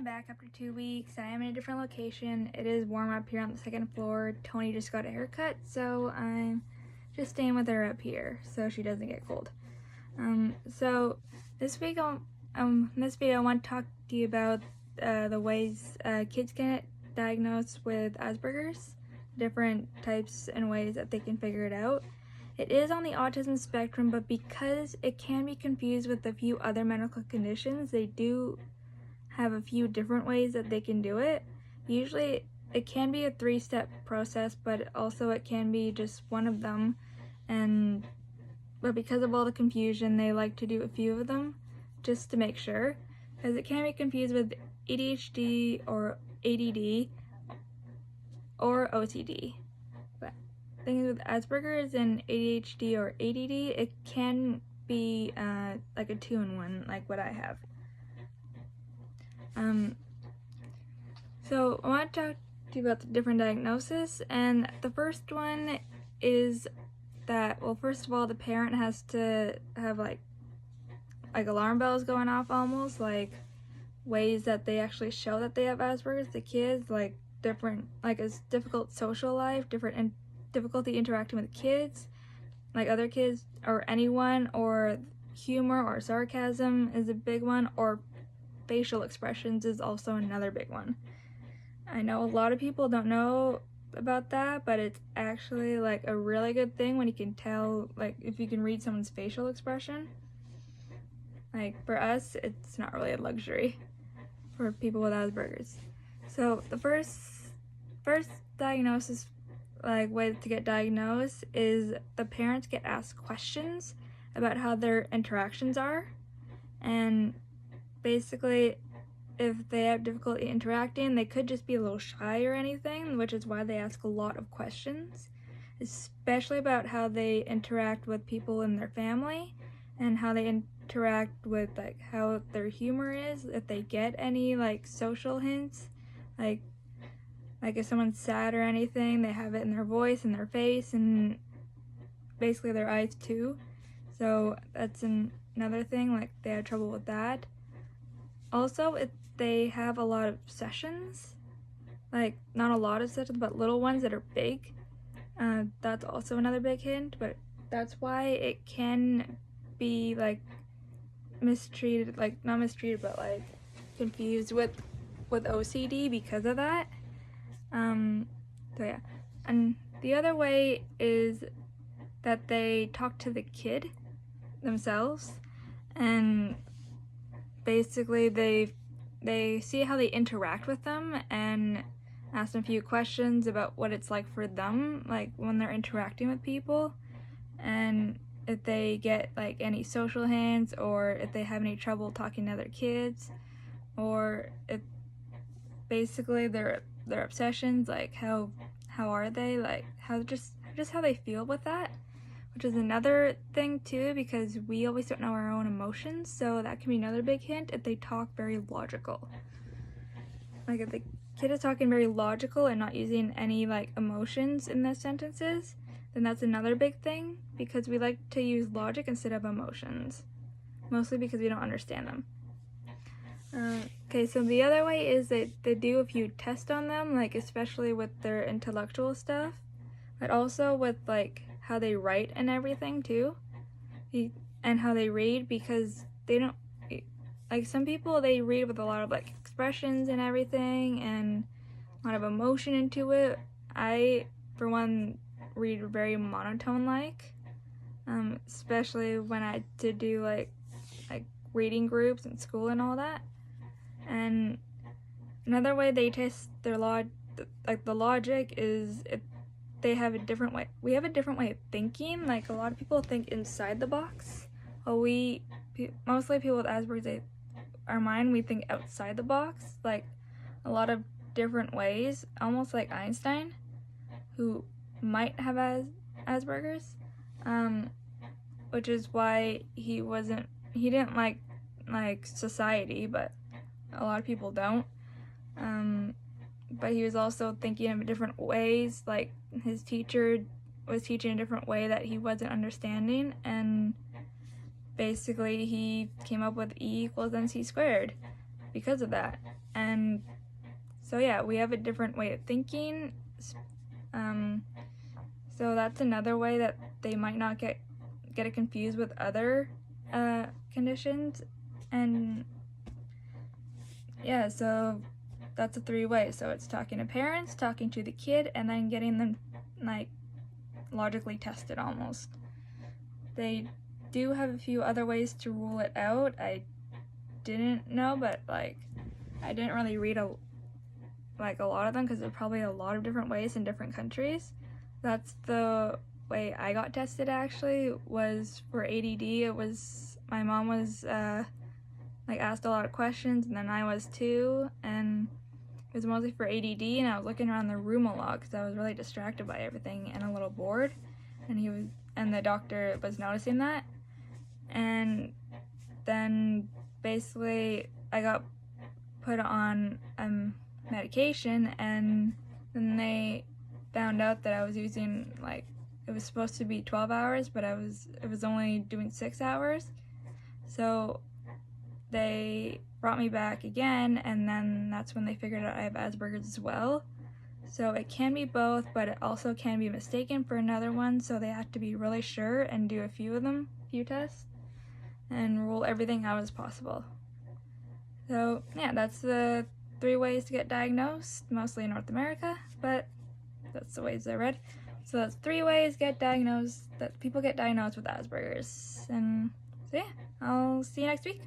back after 2 weeks. I am in a different location. It is warm up here on the second floor. Tony just got a haircut, so I'm just staying with her up here so she doesn't get cold. So this week, this video, I want to talk to you about the ways kids get diagnosed with Asperger's, different types and ways that they can figure it out. It is on the autism spectrum, but because it can be confused with a few other medical conditions, they do have a few different ways that they can do it. Usually it can be a 3-step process, but also it can be just one of them. But because of all the confusion, they like to do a few of them just to make sure, because it can be confused with ADHD or ADD or OCD. But things with Asperger's and ADHD or ADD, it can be like a 2-in-1, like what I have. So I want to talk to you about the different diagnoses, and the first one is that, well, first of all, the parent has to have like alarm bells going off, almost like ways that they actually show that they have Asperger's. The kids, like different, like a difficult social life, difficulty interacting with kids, like other kids or anyone, or humor or sarcasm is a big one, or facial expressions is also another big one. I know a lot of people don't know about that, but it's actually like a really good thing when you can tell, like if you can read someone's facial expression. Like for us, it's not really a luxury for people with Asperger's. So the first diagnosis, like way to get diagnosed, is the parents get asked questions about how their interactions are, and basically if they have difficulty interacting, they could just be a little shy or anything, which is why they ask a lot of questions, especially about how they interact with people in their family and how they interact with like how their humor is, if they get any like social hints, like if someone's sad or anything, they have it in their voice and their face and basically their eyes too. So that's another thing, like they have trouble with that. Also, if they have a lot of sessions, like not a lot of sessions, but little ones that are big, that's also another big hint, but that's why it can be like mistreated, like not mistreated, but like confused with OCD because of that. So yeah, and the other way is that they talk to the kid themselves, and basically they see how they interact with them and ask them a few questions about what it's like for them, like when they're interacting with people, and if they get like any social hints, or if they have any trouble talking to other kids, or if basically their obsessions, like how are they, like how just how they feel with that, which is another thing too, because we always don't know our own emotions, so that can be another big hint if they talk very logical. Like if the kid is talking very logical and not using any like emotions in their sentences, then that's another big thing, because we like to use logic instead of emotions, mostly because we don't understand them. Okay, so the other way is that they do a few tests on them, like especially with their intellectual stuff, but also with like how they write and everything too, and how they read, because they don't, like some people, they read with a lot of like expressions and everything and a lot of emotion into it. I, for one, read very monotone like, especially when I did do like reading groups in school and all that. And another way they test their the logic is if they have a different way. We have a different way of thinking. Like a lot of people think inside the box. Well, mostly people with Asperger's, our mind, we think outside the box, like a lot of different ways, almost like Einstein, who might have Asperger's, which is why he didn't like society, but a lot of people don't. But he was also thinking of different ways, like his teacher was teaching a different way that he wasn't understanding, and basically he came up with E = MC² because of that. And so yeah, we have a different way of thinking. So that's another way that they might not get it confused with other conditions. And yeah, so that's a 3 ways. So it's talking to parents, talking to the kid, and then getting them like logically tested almost. They do have a few other ways to rule it out. I didn't know, but like I didn't really read a lot of them because there are probably a lot of different ways in different countries. That's the way I got tested actually, was for ADD. It was, my mom was asked a lot of questions, and then I was too, and it was mostly for ADD, and I was looking around the room a lot because I was really distracted by everything and a little bored, and the doctor was noticing that. And then basically I got put on medication, and then they found out that I was using, it was supposed to be 12 hours, but it was only doing 6 hours. So they brought me back again, and then that's when they figured out I have Asperger's as well. So it can be both, but it also can be mistaken for another one, so they have to be really sure and do a few tests, and rule everything out as possible. So yeah, that's the 3 ways to get diagnosed, mostly in North America, but that's the ways I read. So that's 3 ways that people get diagnosed with Asperger's. And so yeah, I'll see you next week.